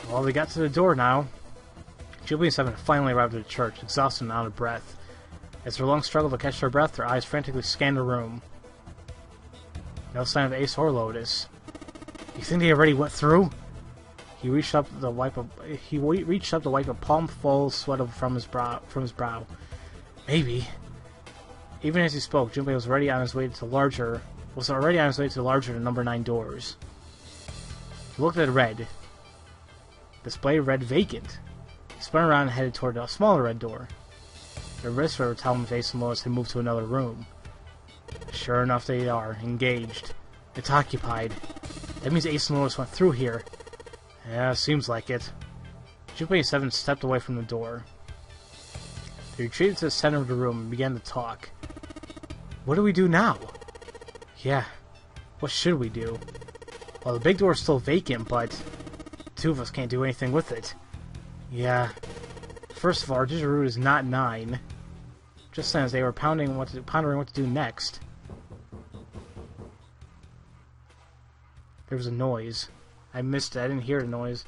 Well, they got to the door now. Jubilee and Seven had finally arrived at the church, exhausted and out of breath. As their lungs struggled to catch their breath, their eyes frantically scanned the room. No sign of Ace or Lotus. You think they already went through? He reached up to wipe a palm-full sweat from his brow. Maybe. Even as he spoke, Junpei was already on his way to the larger than number 9 doors. He looked at red. Display read vacant. He spun around and headed toward a smaller red door. The wristler would tell him if Ace and Lotus had moved to another room. Sure enough, they are. Engaged. It's occupied. That means Ace and Lotus went through here. Yeah, seems like it. Junpei and Seven stepped away from the door. They retreated to the center of the room and began to talk. What do we do now? Yeah, what should we do? Well, the big door is still vacant, but the two of us can't do anything with it. Yeah. First of all, our digital route is not 9. Just then, as they were pondering what to do next, there was a noise. I missed it. I didn't hear the noise.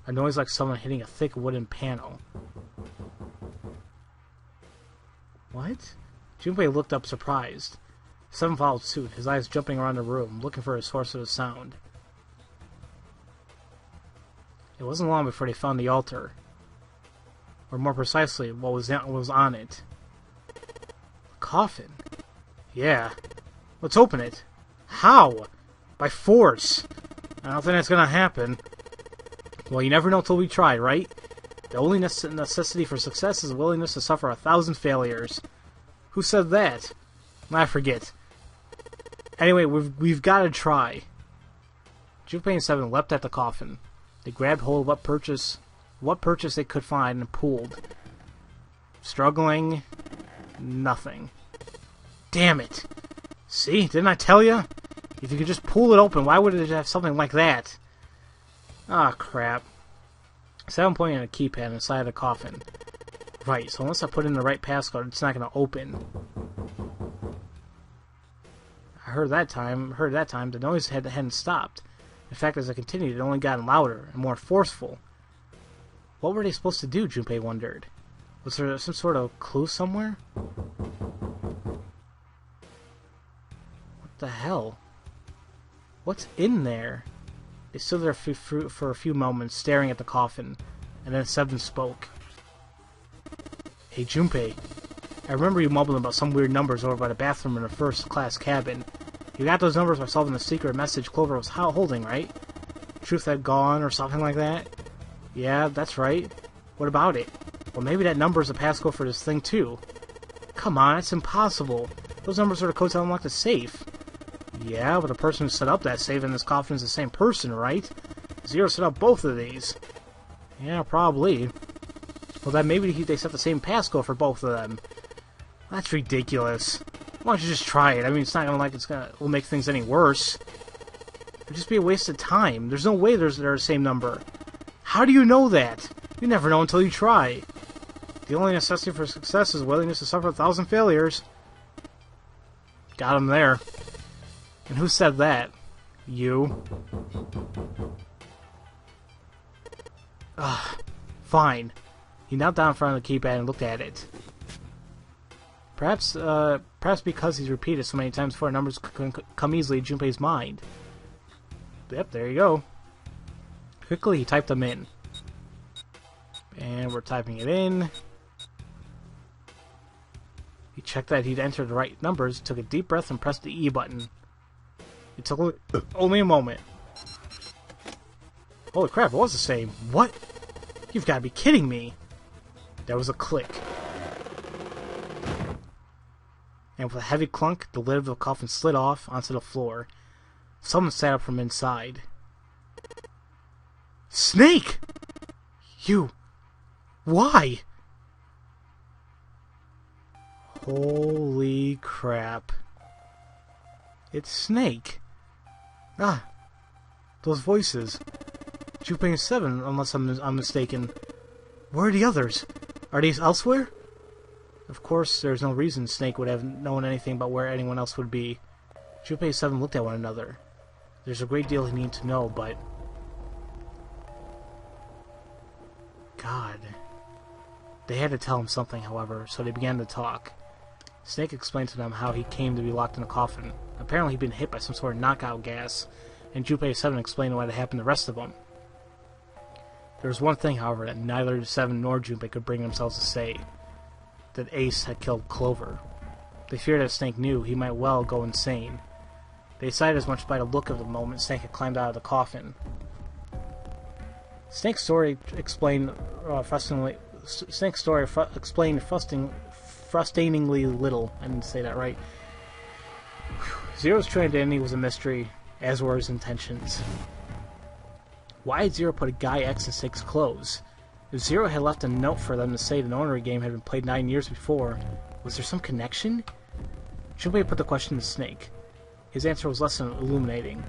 A noise like someone hitting a thick wooden panel. What? Junpei looked up surprised. Seven followed suit, his eyes jumping around the room, looking for a source of the sound. It wasn't long before they found the altar. Or more precisely, what was on it. A coffin. Yeah. Let's open it. How? By force. I don't think that's gonna happen. Well, you never know till we try, right? The only necessity for success is a willingness to suffer 1,000 failures. Who said that? I forget. Anyway, we've got to try. Junpei and Seven leapt at the coffin. They grabbed hold of what purchase they could find and pulled. Struggling, nothing. Damn it! See, didn't I tell you? If you could just pull it open, why would it have something like that? Ah, crap. Seven pointing at a keypad on the side of the coffin. Right, so unless I put in the right passcode, it's not going to open. I heard that time the noise hadn't stopped. In fact, as it continued, it only got louder and more forceful. What were they supposed to do, Junpei wondered. Was there some sort of clue somewhere? What the hell? What's in there? They stood there for a few moments, staring at the coffin, and then Seven spoke. Hey, Junpei, I remember you mumbling about some weird numbers over by the bathroom in the first-class cabin. You got those numbers by solving the secret message Clover was holding, right? Truth had gone, or something like that? Yeah, that's right. What about it? Well, maybe that number is a passcode for this thing, too. Come on, it's impossible. Those numbers are the codes that unlock the safe. Yeah, but the person who set up that safe in this coffin is the same person, right? Zero set up both of these. Yeah, probably. Well, then maybe they set the same passcode for both of them. That's ridiculous. Why don't you just try it? I mean, it's not will make things any worse. It'd just be a waste of time. There's no way they're the same number. How do you know that? You never know until you try. The only necessity for success is willingness to suffer 1,000 failures. Got him there. And who said that? You. Ugh. Fine. He knelt down in front of the keypad and looked at it. Perhaps because he's repeated so many times before, numbers come easily to Junpei's mind. Yep, there you go. Quickly, he typed them in. And we're typing it in. He checked that he'd entered the right numbers, took a deep breath, and pressed the E button. It took only a moment. Holy crap, it was the same. What? You've got to be kidding me. There was a click. And with a heavy clunk, the lid of the coffin slid off onto the floor. Someone sat up from inside. Snake! You... Why? Holy crap. It's Snake. Ah, those voices. Junpei and Seven, unless I'm mistaken. Where are the others? Are they elsewhere? Of course, there's no reason Snake would have known anything about where anyone else would be. Junpei and Seven looked at one another. There's a great deal he needed to know, but... God. They had to tell him something, however, so they began to talk. Snake explained to them how he came to be locked in a coffin. Apparently he'd been hit by some sort of knockout gas, and Junpei 7 explained what had happened to the rest of them. There was one thing, however, that neither 7 nor Junpei could bring themselves to say. That Ace had killed Clover. They feared that if Snake knew, he might well go insane. They decided as much by the look of the moment Snake had climbed out of the coffin. Snake's story explained frustratingly little. I didn't say that right. Zero's true identity was a mystery, as were his intentions. Why had Zero put a Guy X in Snake's clothes? If Zero had left a note for them to say the owner game had been played 9 years before, was there some connection? Junpei put the question to Snake. His answer was less than illuminating.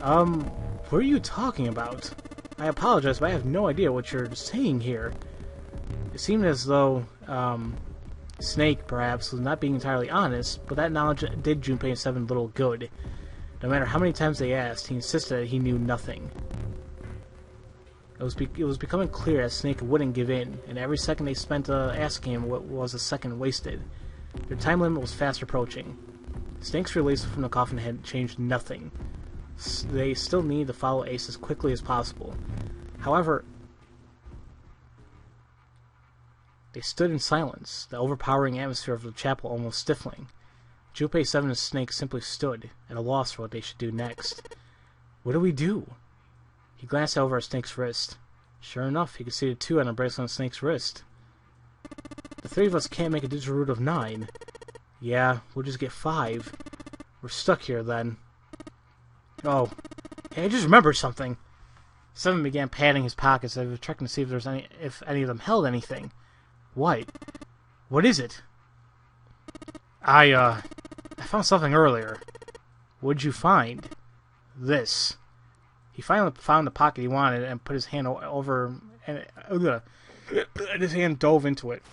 What are you talking about? I apologize, but I have no idea what you're saying here. It seemed as though, Snake, perhaps, was not being entirely honest, but that knowledge did Junpei and 7 little good. No matter how many times they asked, he insisted that he knew nothing. It was becoming clear that Snake wouldn't give in, and every second they spent asking him what was a second wasted. Their time limit was fast approaching. Snake's release from the coffin had changed nothing. They still needed to follow Ace as quickly as possible. However, they stood in silence, the overpowering atmosphere of the chapel almost stifling. Junpei 7 and Snake simply stood, at a loss for what they should do next. What do we do? He glanced over at Snake's wrist. Sure enough, he could see the 2 on the bracelet on Snake's wrist. The 3 of us can't make a digital root of 9. Yeah, we'll just get 5. We're stuck here, then. Oh, hey, I just remembered something. 7 began patting his pockets as if checking to see if any of them held anything. What? What is it? I found something earlier. What'd you find? This. He finally found the pocket he wanted and put his hand over, and his hand dove into it.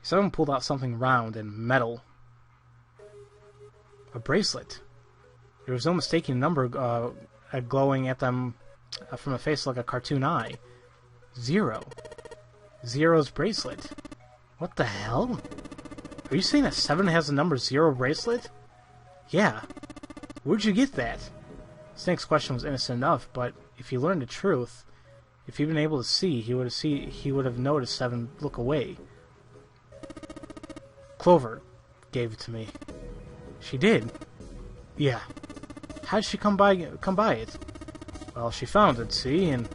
Someone pulled out something round and metal. A bracelet. There was no mistaking the number glowing at them from a face like a cartoon eye. 0. Zero's bracelet. What the hell? Are you saying that 7 has the number 0 bracelet? Yeah. Where'd you get that? Snake's question was innocent enough, but if he learned the truth, if he'd been able to see, he would have noticed 7 look away. Clover gave it to me. She did? Yeah. How did she come by it? Well, she found it, see, and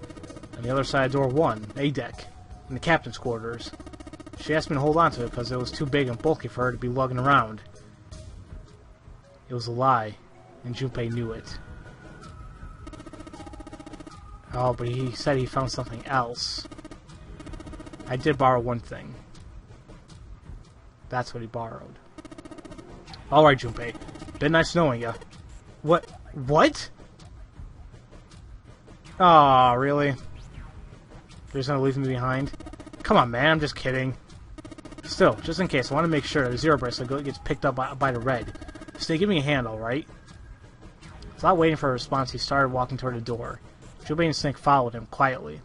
on the other side of door 1, A deck, in the captain's quarters. She asked me to hold on to it because it was too big and bulky for her to be lugging around. It was a lie, and Junpei knew it. Oh, but he said he found something else. I did borrow one thing. That's what he borrowed. Alright, Junpei. Been nice knowing ya. What? What? Aw, really? You're just gonna leave me behind? Come on, man, I'm just kidding. Still, just in case, I want to make sure the 0 bracelet gets picked up by the red. Stay, give me a hand, alright? Without waiting for a response, he started walking toward the door. Junpei and Snake followed him, quietly.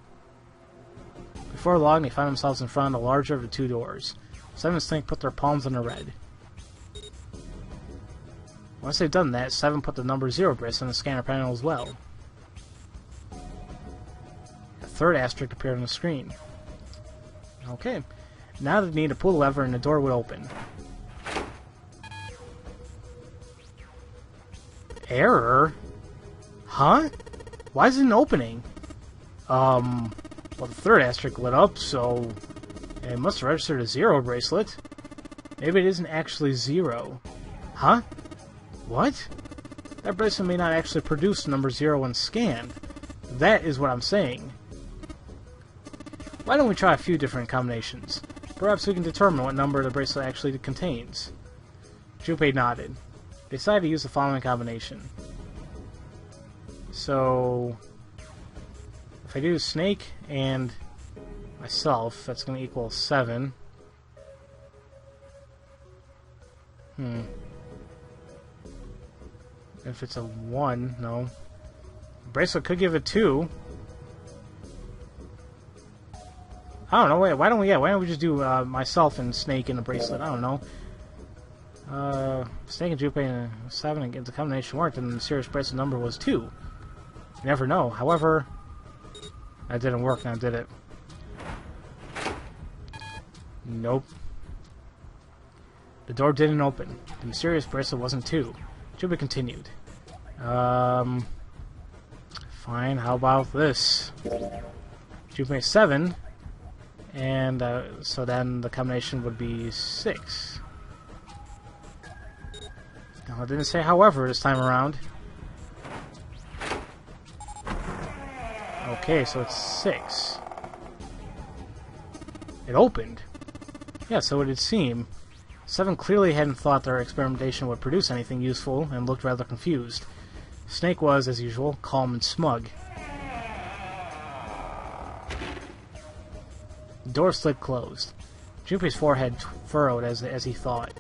Before long, they found themselves in front of the larger of the 2 doors. 7 and Snake put their palms on the red. Once they'd done that, 7 put the number 0 bracelet on the scanner panel as well. A 3rd asterisk appeared on the screen. Okay. Now they need to pull the lever and the door would open. Error? Huh? Why is it an opening? Well, the 3rd asterisk lit up, so it must have registered a 0 bracelet. Maybe it isn't actually 0. Huh? What? That bracelet may not actually produce number 0 when scanned. That is what I'm saying. Why don't we try a few different combinations? Perhaps we can determine what number the bracelet actually contains. Junpei nodded. They decided to use the following combination. So, if I do Snake and myself, that's going to equal 7. If it's a 1, no. The bracelet could give it 2. I don't know. Wait, why don't we just do myself and Snake in a bracelet? I don't know. Snake and Junpei and 7 against the combination worked, and the serious bracelet number was 2. You never know. However, that didn't work now, did it? Nope. The door didn't open. The mysterious bracelet wasn't 2. Junpei continued. Fine, how about this? Junpei 7, and so then the combination would be 6. No, it didn't say however this time around. Okay, so it's 6. It opened. Yeah, so it would seem. 7 clearly hadn't thought their experimentation would produce anything useful and looked rather confused. Snake was, as usual, calm and smug. The door slid closed. Junpei's forehead furrowed as he thought.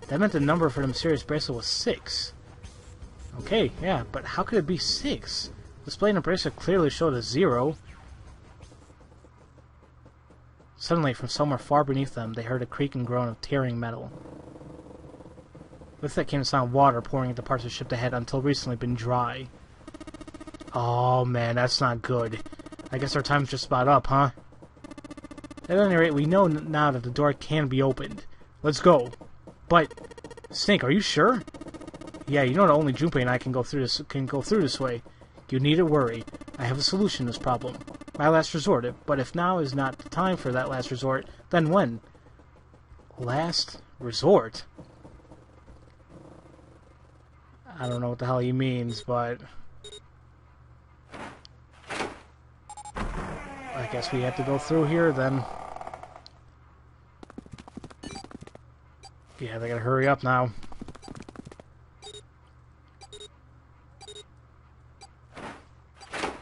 That meant the number for the mysterious bracelet was 6. Okay, yeah, but how could it be 6? The display in the bracelet clearly showed a 0. Suddenly, from somewhere far beneath them, they heard a creak and groan of tearing metal. With that came the sound of water pouring into parts of the ship that had until recently been dry. Oh man, that's not good. I guess our time's just about up, huh? At any rate, we know now that the door can be opened. Let's go. But, Snake, are you sure? Yeah, you know that only Junpei and I can go through this way. You needn't worry. I have a solution to this problem. My last resort. But if now is not the time for that last resort, then when? Last resort? I don't know what the hell he means, but I guess we have to go through here then. Yeah, they gotta hurry up now.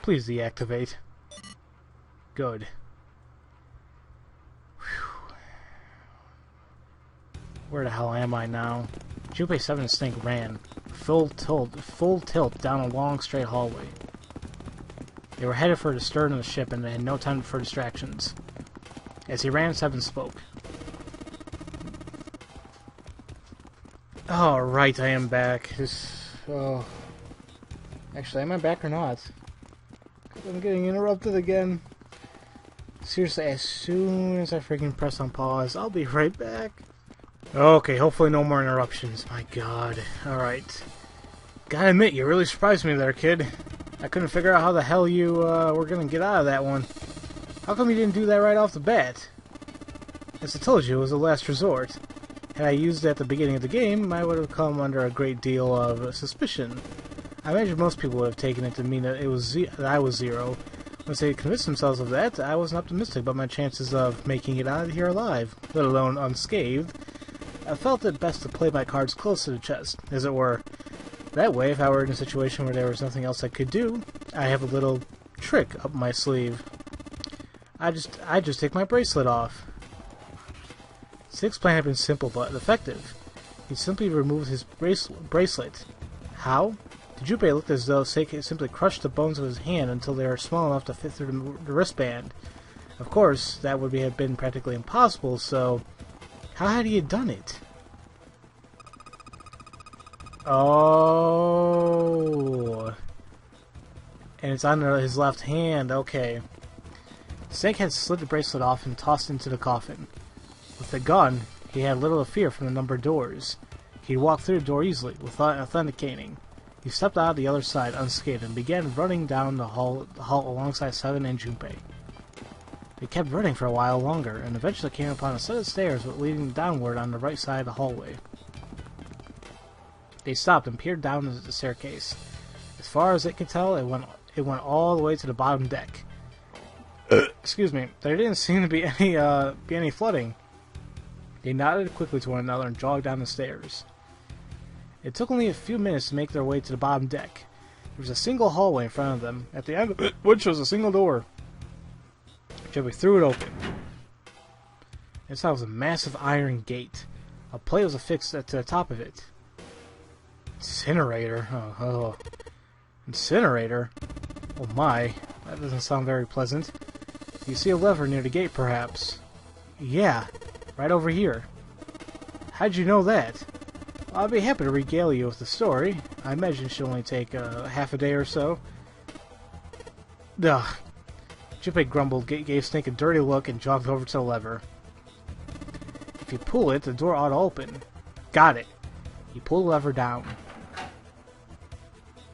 Please deactivate. Good. Whew. Where the hell am I now? Junpei 7 and Snake ran, full tilt down a long straight hallway. They were headed for the stern of the ship and they had no time for distractions. As he ran, 7 spoke. Alright, I am back. Actually, am I back or not? I'm getting interrupted again. Seriously, as soon as I freaking press on pause, I'll be right back. Okay, hopefully no more interruptions. My god. Alright. Gotta admit, you really surprised me there, kid. I couldn't figure out how the hell you were gonna get out of that one. How come you didn't do that right off the bat? As I told you, it was a last resort. Had I used it at the beginning of the game, I would have come under a great deal of suspicion. I imagine most people would have taken it to mean that I was 0. Once they convinced themselves of that, I wasn't optimistic about my chances of making it out of here alive, let alone unscathed. I felt it best to play my cards close to the chest, as it were. That way, if I were in a situation where there was nothing else I could do, I have a little trick up my sleeve. I just take my bracelet off. Snake's plan had been simple but effective. He simply removed his bracelet. How? To Junpei, it looked as though Snake had simply crushed the bones of his hand until they were small enough to fit through the wristband. Of course, that would have been practically impossible, so how had he done it? Oh. And it's on his left hand, okay. Snake had slid the bracelet off and tossed it into the coffin. With the gun, he had little to fear from the numbered doors. He walked through the door easily, without authenticating. He stepped out the other side unscathed and began running down the hall alongside 7 and Junpei. They kept running for a while longer, and eventually came upon a set of stairs leading downward on the right side of the hallway. They stopped and peered down the staircase. As far as it could tell, it went all the way to the bottom deck. Excuse me. There didn't seem to be any flooding. They nodded quickly to one another and jogged down the stairs. It took only a few minutes to make their way to the bottom deck. There was a single hallway in front of them, at the end of which was a single door. Junpei threw it open. Inside was a massive iron gate. A plate was affixed to the top of it. Incinerator? Oh. Incinerator? Oh my, that doesn't sound very pleasant. Do you see a lever near the gate, perhaps? Yeah, right over here. How'd you know that? Well, I'll be happy to regale you with the story. I imagine it should only take half a day or so. Ugh. Junpei grumbled, gave Snake a dirty look, and jogged over to the lever. If you pull it, the door ought to open. Got it. He pulled the lever down.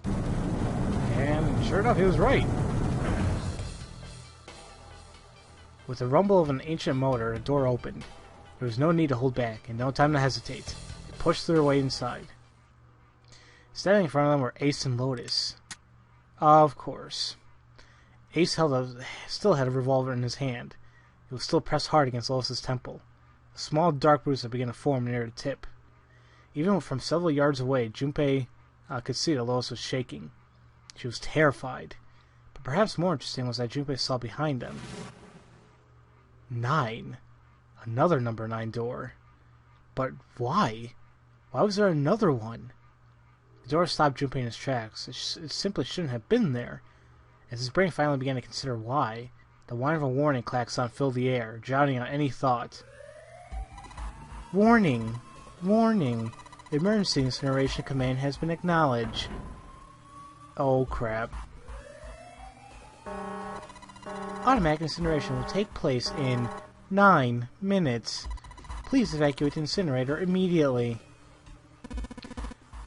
And sure enough, he was right. With the rumble of an ancient motor, the door opened. There was no need to hold back, and no time to hesitate. They pushed their way inside. Standing in front of them were Ace and Lotus. Of course. Ace still had a revolver in his hand. It was still pressed hard against Lotus's temple. A small dark bruise had begun to form near the tip. Even from several yards away, Junpei could see that Lotus was shaking. She was terrified. But perhaps more interesting was that Junpei saw behind them 9. Another number 9 door. But why? Why was there another one? The door stopped Junpei in his tracks. It simply shouldn't have been there. As his brain finally began to consider why, the whine of a warning klaxon filled the air, drowning out any thought. Warning! Warning! The emergency incineration command has been acknowledged. Oh crap. Automatic incineration will take place in 9 minutes. Please evacuate the incinerator immediately.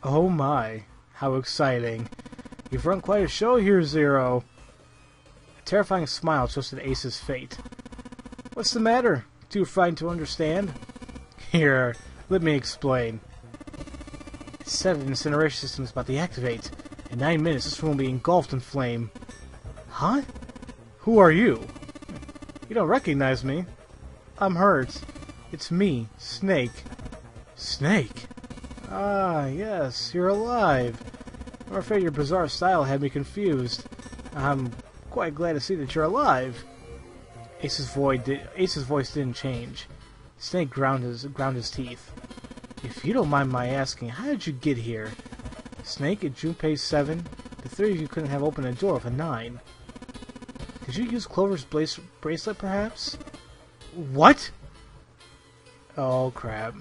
Oh my, how exciting. You've run quite a show here, Zero. A terrifying smile twisted Ace's fate. What's the matter? Too frightened to understand? Here, let me explain. It said the incineration system is about to activate. In 9 minutes, this room will be engulfed in flame. Huh? Who are you? You don't recognize me. I'm hurt. It's me, Snake. Snake? Ah, yes, you're alive. I'm afraid your bizarre style had me confused. I'm quite glad to see that you're alive. Ace's voice didn't change. Snake ground his teeth. If you don't mind my asking, how did you get here? Snake at Junpei 7? The 3 of you couldn't have opened a door with a 9. Did you use Clover's bracelet, perhaps? What? Oh, crap.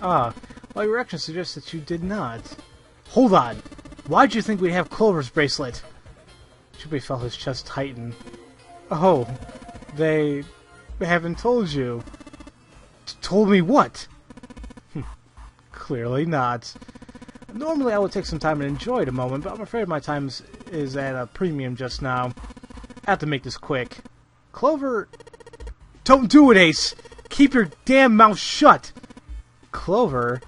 Ah, well, your reaction suggests that you did not. Hold on! Why'd you think we'd have Clover's bracelet? Junpei felt his chest tighten. Oh, they haven't told you. Told me what? Clearly not. Normally I would take some time and enjoy the moment, but I'm afraid my time is at a premium just now. I have to make this quick. Clover... Don't do it, Ace! Keep your damn mouth shut! Clover?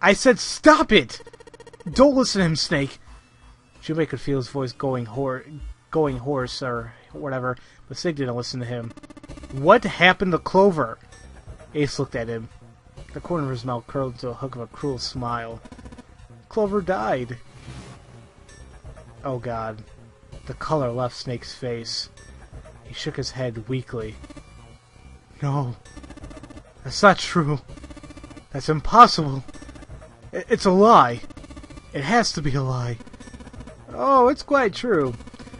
I said stop it! Don't listen to him, Snake! Junpei could feel his voice going hoarse or whatever, but Snake didn't listen to him. What happened to Clover? Ace looked at him. The corner of his mouth curled into a hook of a cruel smile. Clover died. Oh god. The color left Snake's face. He shook his head weakly. No. That's not true. That's impossible. It's a lie. It has to be a lie. Oh, it's quite true.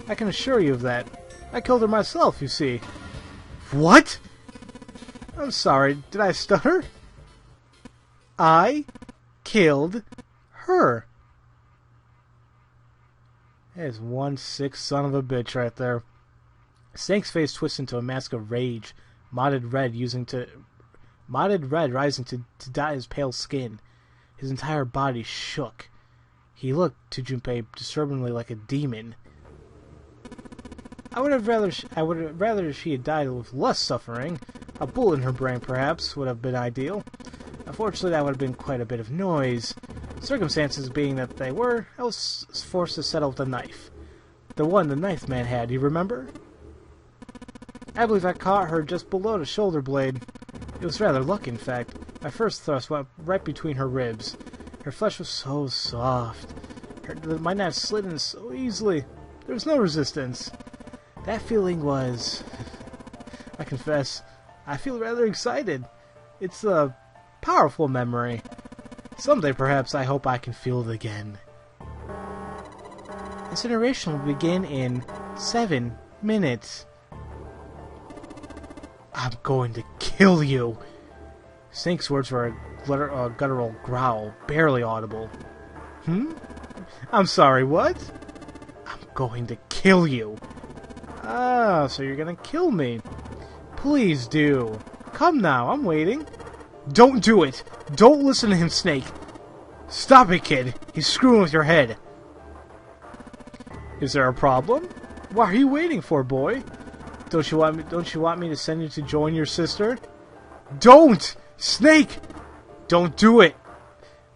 I can assure you of that. I killed her myself, you see. What? I'm sorry, did I stutter? I killed her. That is one sick son of a bitch right there. Snake's face twisted into a mask of rage, modded red rising to dye his pale skin. His entire body shook. He looked to Junpei disturbingly like a demon. I would have rather she had died with less suffering. A bullet in her brain, perhaps, would have been ideal. Unfortunately, that would have been quite a bit of noise. Circumstances being that they were, I was forced to settle with a knife. The one the knife man had, you remember? I believe I caught her just below the shoulder blade. It was rather lucky, in fact. My first thrust went right between her ribs. Her flesh was so soft. My knife slid in so easily. There was no resistance. That feeling was... I confess, I feel rather excited. It's a powerful memory. Someday, perhaps, I hope I can feel it again. Incineration will begin in 7 minutes. I'm going to kill you. Snake's words were a guttural growl, barely audible. I'm sorry, what? I'm going to kill you. Ah, so you're gonna kill me. Please do. Come now, I'm waiting. Don't do it. Don't listen to him, Snake. Stop it, kid. He's screwing with your head. Is there a problem? What are you waiting for, boy? Don't you want me to send you to join your sister? Don't! Snake! Don't do it!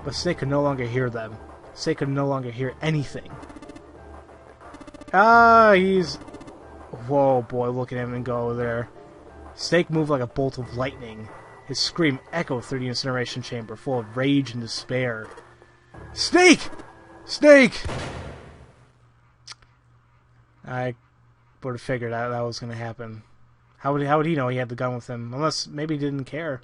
But Snake could no longer hear them. Snake could no longer hear anything. Ah, he's... Whoa, boy, look at him and go there. Snake moved like a bolt of lightning. His scream echoed through the incineration chamber, full of rage and despair. Snake! Snake! I would have figured that was going to happen. How would he know he had the gun with him? Unless maybe he didn't care.